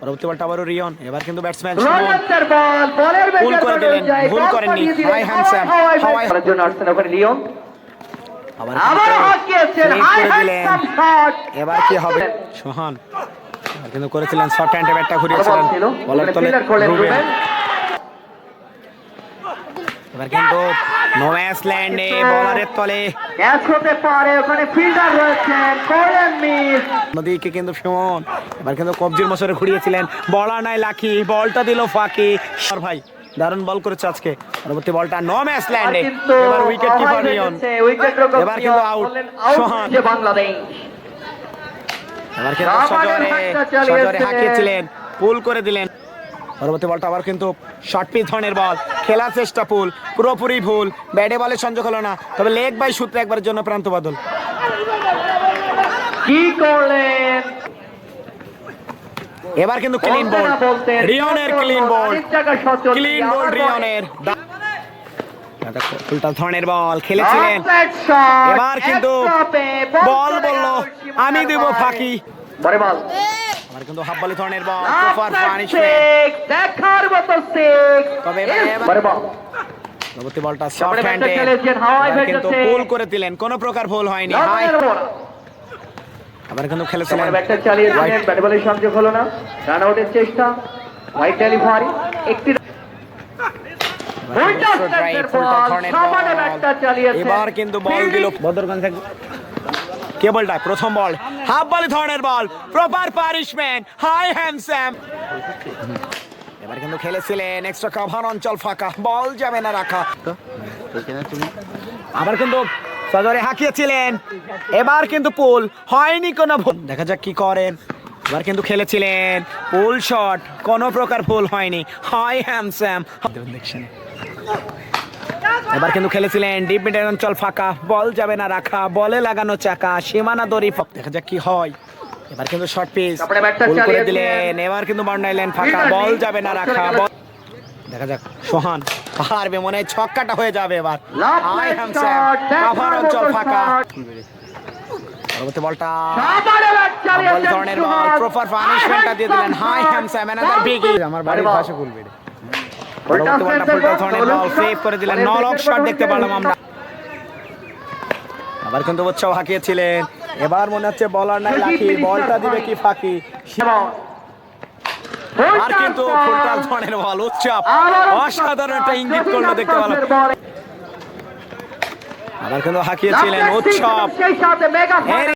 পরবর্তী বলটা আবারও রিয়ন, এবার কিন্তু ব্যাটসম্যান রোনাল্ডোর বল, বলের ভুল করে দিলেন, ভুল করেননি। হাই হ্যান্ডসাম করার জন্য আসছেন ওখানে লিওন, আবার হাঁকিয়েছেন হাই হ্যান্ডসাম শট। এবার কি হবে? সোহান এবার কিন্তু করেছিলেন শর্ট হ্যান্ডে, ব্যাটটা ঘুরিয়েছিলেন বলার তলে রুবেন। এবার কিন্তু নো ম্যাচ ল্যান্ডে বলারের তলে ক্যাচ হতে পারে, ওখানে ফিল্ডার রয়েছেন, করেন মিস। নদীকে কিন্তু সুমন এবার কিন্তু কবজির মশরে ঘুরিয়েছিলেন, বলার নাই লাকি, বলটা দিল ফাঁকি। আর ভাই দারুণ বল করেছে আজকে। পরবর্তী বলটা নো ম্যাচ ল্যান্ডে, এবার উইকেট কিপার রিয়ন, এবার কিন্তু আউট সোহান। বাংলাদেশ এবার কিন্তু সজরে হাঁকিয়েছিলেন, পুল করে দিলেন। পরবর্তী বলটা আবার কিন্তু শর্ট পিচ ধরনের বল, খেলার চেষ্টা পুল, পুরোপুরি ভুল, ব্যাটে বলে সংযোগ হলো না, তবে লেগ বাই সূত্রে একবারের জন্য প্রান্ত বদল। কি করলেন? এবার কিন্তু ক্লিন বল, রিয়নের ক্লিন বল, ক্লিন বল রিয়নের। উল্টা ধরনের বল খেলেছিলেন, এবার কিন্তু বল বললো আমি দেব ফাঁকি। এবার কিন্তু হাফ বলি ধরনের বল, সুপার পানিশমেন্ট, দেখার মতো সিক্স। তবে পরবর্তী বলটা সফট হ্যান্ডে, কিন্তু পুল করে দিলেন, কোনো প্রকার ভুল হয়নি। আবার কিন্তু খেলেছিলেন, ব্যাটটা চালিয়েছিলেন, ব্যাট বলের সংযোগ হলো না, রান আউটের চেষ্টা, হোয়াইট ডেলিভারি, একটি এবার কিন্তু বল দিল বদরগঞ্জ থেকে। কেবলটা প্রথম বল, হাফ বলি ধরনের বল, প্রপার পানিশমেন্ট, হাই হ্যান্ডসাম। এবার কিন্তু খেলেছিলেন এক্সট্রা কভার, অঞ্চল ফাঁকা, বল যাবে না রাখা। আবার কিন্তু সজরে হাঁকিয়েছিলেন, এবার কিন্তু পুল হয়নি কোনো ভুল। দেখা যাক কি করেন। এবার কিন্তু খেলেছিলেন পুল শট, কোনো প্রকার ভুল হয়নি, হাই হ্যান্ডসাম। এবার কিন্তু খেলেছিলেন ডিপ মিডের অঞ্চল ফাঁকা, বল যাবে না রাখা, বলে লাগানো চাকা, সীমানা দড়ি। দেখা যাক কি হয়। এবার কিন্তু শর্ট পিচ পুল করে দিলেন, এবার কিন্তু বাউন্ডারি লাইন ফাঁকা, বল যাবে না রাখা। দেখা যাক সোহান পারবে, মনে হয় ছক্কাটা হয়ে যাবে এবার। হাই হ্যান্ডসাম, কভার অঞ্চল ফাঁকা। পরবর্তী বলটা বল ধরনের বল, প্রপার পানিশমেন্টটা দিয়ে দিলেন, হাই হ্যান্ডসাম, অ্যানাদার বিগ। আমার বাড়ির পাশে খুলবে। পরবর্তী বলটা ফুলটা ধরনের বল, সেভ করে দিলেন, নল অফ শট দেখতে পেলাম আমরা। আবার কিন্তু উৎসাহ হাঁকিয়েছিলেন, এবার মনে হচ্ছে বলার নাই লাকি, বলটা দিবে কি ফাঁকি। আর কিন্তু ফুলটা ধরনের বল, উৎসব অসাধারণ একটা ইঙ্গিত করলো দেখতে পেলাম। আবার কিন্তু হাঁকিয়েছিলেন উৎসব।